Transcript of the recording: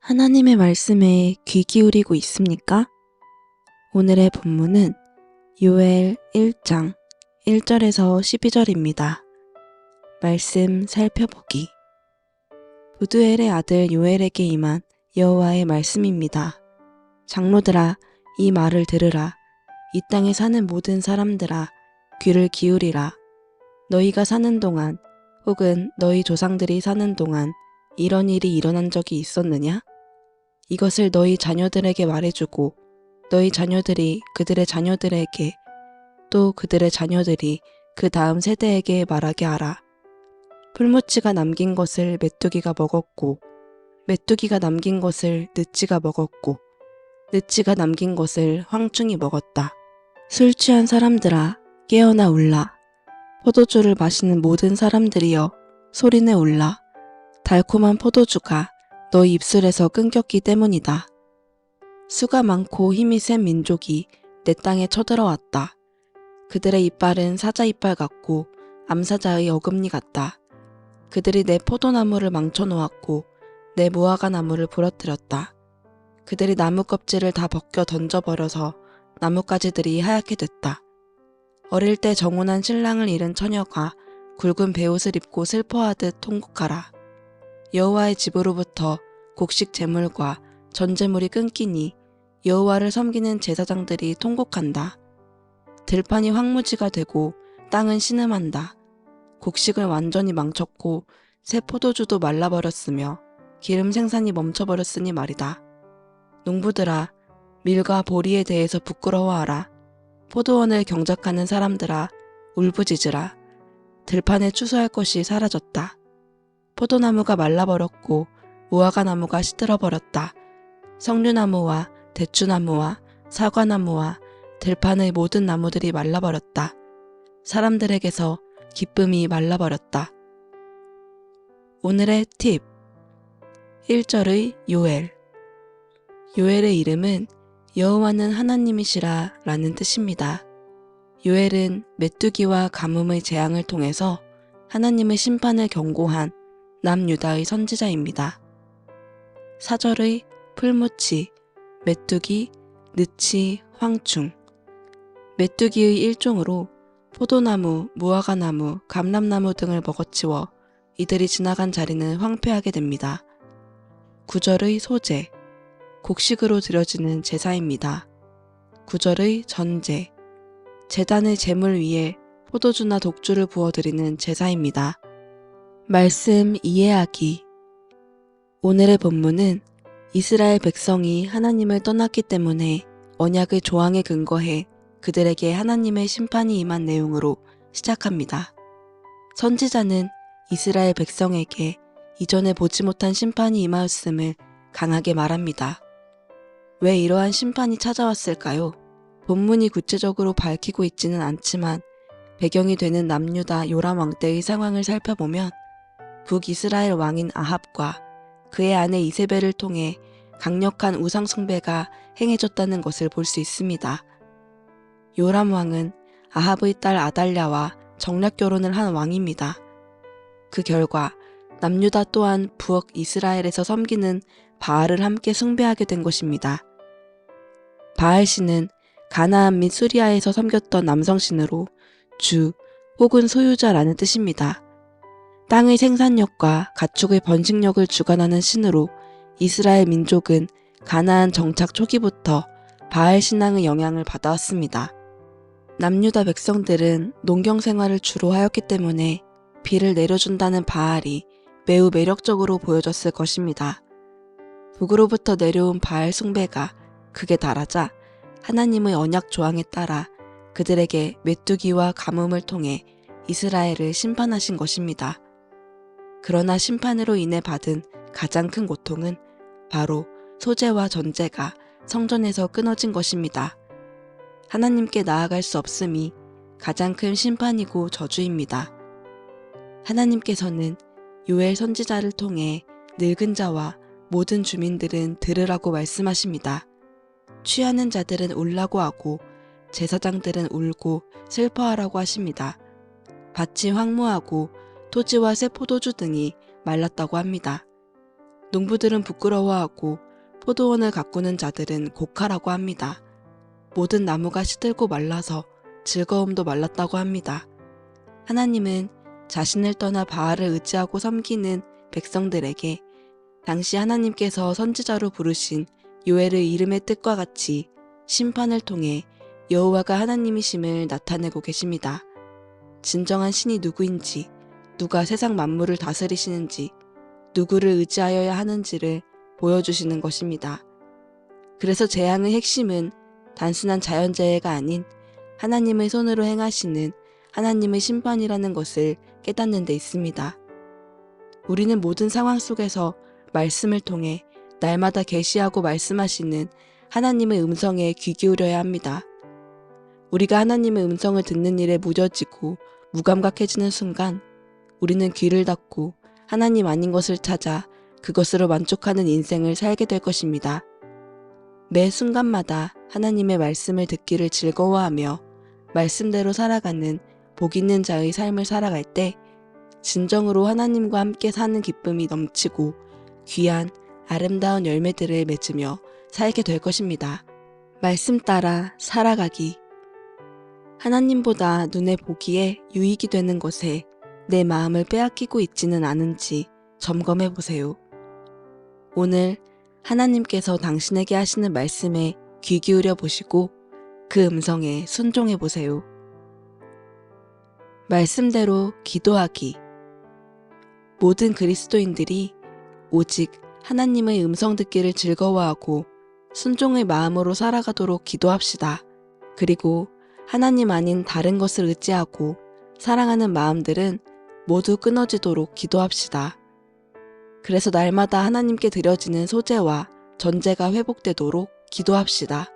하나님의 말씀에 귀 기울이고 있습니까? 오늘의 본문은 요엘 1장 1절에서 12절입니다. 말씀 살펴보기. 부두엘의 아들 요엘에게 임한 여호와의 말씀입니다. 장로들아, 이 말을 들으라. 이 땅에 사는 모든 사람들아, 귀를 기울이라. 너희가 사는 동안 혹은 너희 조상들이 사는 동안 이런 일이 일어난 적이 있었느냐? 이것을 너희 자녀들에게 말해주고 너희 자녀들이 그들의 자녀들에게 또 그들의 자녀들이 그 다음 세대에게 말하게 하라. 풀무치가 남긴 것을 메뚜기가 먹었고 메뚜기가 남긴 것을 느치가 먹었고 느치가 남긴 것을 황충이 먹었다. 술 취한 사람들아, 깨어나 울라. 포도주를 마시는 모든 사람들이여, 소리내 울라. 달콤한 포도주가 너희 입술에서 끊겼기 때문이다. 수가 많고 힘이 센 민족이 내 땅에 쳐들어왔다. 그들의 이빨은 사자 이빨 같고 암사자의 어금니 같다. 그들이 내 포도나무를 망쳐놓았고 내 무화과 나무를 부러뜨렸다. 그들이 나무 껍질을 다 벗겨 던져버려서 나뭇가지들이 하얗게 됐다. 어릴 때 정혼한 신랑을 잃은 처녀가 굵은 베옷을 입고 슬퍼하듯 통곡하라. 여호와의 집으로부터 곡식 제물과 전제물이 끊기니 여호와를 섬기는 제사장들이 통곡한다. 들판이 황무지가 되고 땅은 신음한다. 곡식을 완전히 망쳤고 새 포도주도 말라버렸으며 기름 생산이 멈춰버렸으니 말이다. 농부들아, 밀과 보리에 대해서 부끄러워하라. 포도원을 경작하는 사람들아, 울부짖으라. 들판에 추수할 것이 사라졌다. 포도나무가 말라버렸고 무화과 나무가 시들어버렸다. 석류나무와 대추나무와 사과나무와 들판의 모든 나무들이 말라버렸다. 사람들에게서 기쁨이 말라버렸다. 오늘의 팁. 1절의 요엘. 요엘의 이름은 여호와는 하나님이시라 라는 뜻입니다. 요엘은 메뚜기와 가뭄의 재앙을 통해서 하나님의 심판을 경고한 남유다의 선지자입니다. 4절의 풀무치, 메뚜기, 느치, 황충. 메뚜기의 일종으로 포도나무, 무화과나무, 감람나무 등을 먹어치워 이들이 지나간 자리는 황폐하게 됩니다. 9절의 소제, 곡식으로 드려지는 제사입니다. 9절의 전제, 제단의 제물 위에 포도주나 독주를 부어드리는 제사입니다. 말씀 이해하기. 오늘의 본문은 이스라엘 백성이 하나님을 떠났기 때문에 언약의 조항에 근거해 그들에게 하나님의 심판이 임한 내용으로 시작합니다. 선지자는 이스라엘 백성에게 이전에 보지 못한 심판이 임하였음을 강하게 말합니다. 왜 이러한 심판이 찾아왔을까요? 본문이 구체적으로 밝히고 있지는 않지만 배경이 되는 남유다 요람 왕 때의 상황을 살펴보면 북이스라엘 왕인 아합과 그의 아내 이세벨을 통해 강력한 우상 숭배가 행해졌다는 것을 볼 수 있습니다. 요람 왕은 아합의 딸 아달랴와 정략 결혼을 한 왕입니다. 그 결과 남유다 또한 북이스라엘에서 섬기는 바알을 함께 숭배하게 된 것입니다. 바알신은 가나안 및 수리아에서 섬겼던 남성신으로 주 혹은 소유자라는 뜻입니다. 땅의 생산력과 가축의 번식력을 주관하는 신으로 이스라엘 민족은 가나안 정착 초기부터 바알 신앙의 영향을 받아왔습니다. 남유다 백성들은 농경 생활을 주로 하였기 때문에 비를 내려준다는 바알이 매우 매력적으로 보여졌을 것입니다. 북으로부터 내려온 바알 숭배가 극에 달하자 하나님의 언약 조항에 따라 그들에게 메뚜기와 가뭄을 통해 이스라엘을 심판하신 것입니다. 그러나 심판으로 인해 받은 가장 큰 고통은 바로 소제와 전제가 성전에서 끊어진 것입니다. 하나님께 나아갈 수 없음이 가장 큰 심판이고 저주입니다. 하나님께서는 요엘 선지자를 통해 늙은 자와 모든 주민들은 들으라고 말씀하십니다. 취하는 자들은 울라고 하고 제사장들은 울고 슬퍼하라고 하십니다. 밭이 황무하고 토지와 새 포도주 등이 말랐다고 합니다. 농부들은 부끄러워하고 포도원을 가꾸는 자들은 곡하라고 합니다. 모든 나무가 시들고 말라서 즐거움도 말랐다고 합니다. 하나님은 자신을 떠나 바알을 의지하고 섬기는 백성들에게 당시 하나님께서 선지자로 부르신 요엘의 이름의 뜻과 같이 심판을 통해 여호와가 하나님이심을 나타내고 계십니다. 진정한 신이 누구인지, 누가 세상 만물을 다스리시는지, 누구를 의지하여야 하는지를 보여주시는 것입니다. 그래서 재앙의 핵심은 단순한 자연재해가 아닌 하나님의 손으로 행하시는 하나님의 심판이라는 것을 깨닫는 데 있습니다. 우리는 모든 상황 속에서 말씀을 통해 날마다 계시하고 말씀하시는 하나님의 음성에 귀 기울여야 합니다. 우리가 하나님의 음성을 듣는 일에 무뎌지고 무감각해지는 순간 우리는 귀를 닫고 하나님 아닌 것을 찾아 그것으로 만족하는 인생을 살게 될 것입니다. 매 순간마다 하나님의 말씀을 듣기를 즐거워하며 말씀대로 살아가는 복 있는 자의 삶을 살아갈 때 진정으로 하나님과 함께 사는 기쁨이 넘치고 귀한 아름다운 열매들을 맺으며 살게 될 것입니다. 말씀 따라 살아가기. 하나님보다 눈에 보기에 유익이 되는 것에 내 마음을 빼앗기고 있지는 않은지 점검해 보세요. 오늘 하나님께서 당신에게 하시는 말씀에 귀 기울여 보시고 그 음성에 순종해 보세요. 말씀대로 기도하기. 모든 그리스도인들이 오직 하나님의 음성 듣기를 즐거워하고 순종의 마음으로 살아가도록 기도합시다. 그리고 하나님 아닌 다른 것을 의지하고 사랑하는 마음들은 모두 끊어지도록 기도합시다. 그래서 날마다 하나님께 드려지는 소재와 전제가 회복되도록 기도합시다.